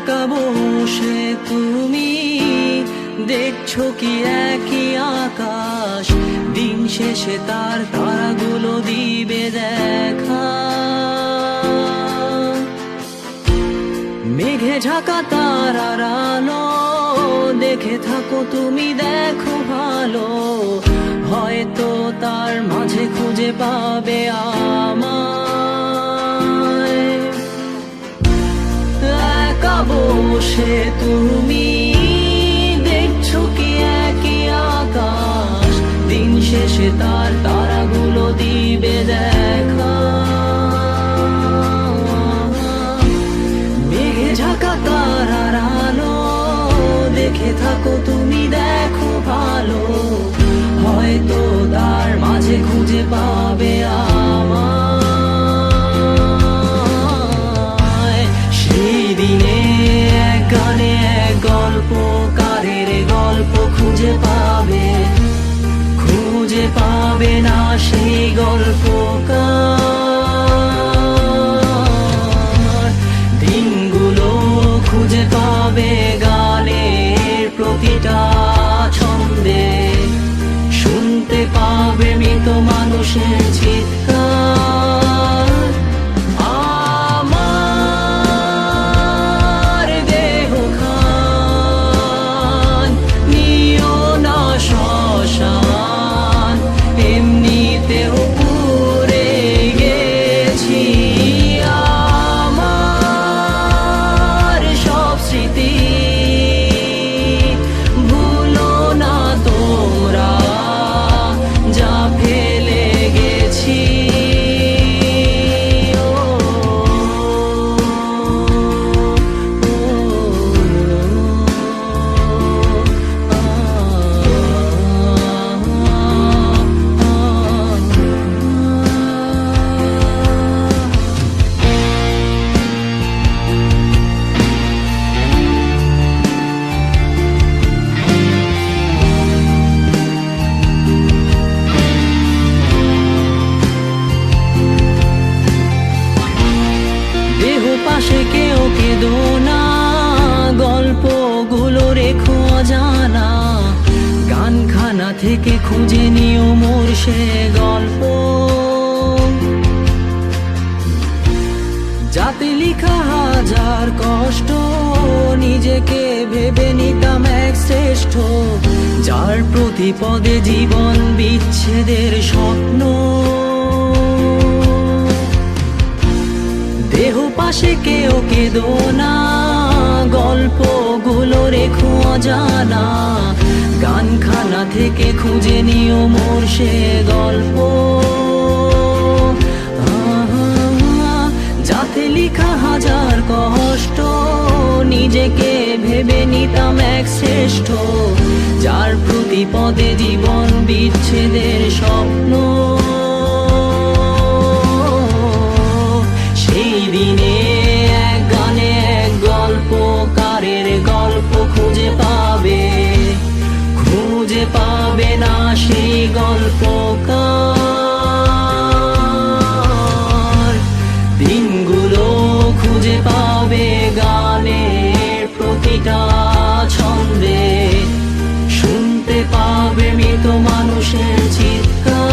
একা বসে তুমি দেখছো কি একই আকাশ, দিন শেষে তার তারাগুলো দিবে দেখা। মেঘে ঢাকা তারার আলো দেখে থাকো তুমি, দেখো ভালো, হয়তো তার মাঝে খুঁজে পাবে আমায়। একা বসে তুমি দেখছো কি একই আকাশ, দিন শেষে তার তারাগুলো দিবে দেখা। মেঘে ঢাকা তারার আলো দেখে থাকো তুমি, দেখো ভালো, হয়তো তার মাঝে খুঁজে পাবে আমায়। সেই দিনে এক গানে এক গল্পকারের গল্প খুঁজে পাবে, খুঁজে পাবে না সেই গল্পকার। দিনগুলো খুঁজে পাবে গানের প্রতিটা ছন্দে, শুনতে পাবে মৃত মানুষের চিৎকার। আমার দেহ খান নিও না শ্মশান, এমনিতেও পুড়ে গেছি। আমার সব স্মৃতি ভুলো না তোমরা, যা ফেলে গেছি। পাশে কেউ কেঁদো না, গল্পগুলো রেখো অজানা, গানখানা থেকে খুঁজে নিও মোর সে গল্প। যাতে লিখা হাজার কষ্ট, নিজেকে ভেবে নিতাম এক শ্রেষ্ঠ, যার প্রতি পদে জীবন বিচ্ছেদের স্বপ্ন। দেহ পাশে কেউ কেঁদো না, গল্পগুলো রেখো অজানা, গানখানা থেকে খুঁজে নিও মোর সে গল্প। যাতে লিখা হাজার কষ্ট, নিজেকে ভেবে নিতাম এক শ্রেষ্ঠ, যার প্রতি পদে জীবন বিচ্ছেদের স্বপ্ন। সেই দিনে এক গানে এক গল্পকারের গল্প খুঁজে পাবে, খুঁজে পাবে না সেই গল্পকার। দিনগুলো খুঁজে পাবে গানের প্রতিটা ছন্দে, শুনতে পাবে মৃত মানুষের চিৎকার।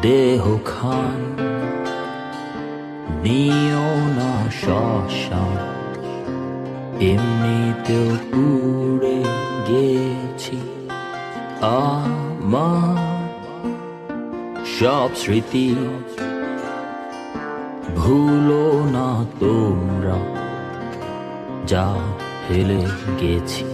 দেহ খান নিও না শ্মশান, এমনিতেও পুড়ে গেছি। আমার সব স্মৃতি ভুলো না তোমরা, যা ফেলে গেছি।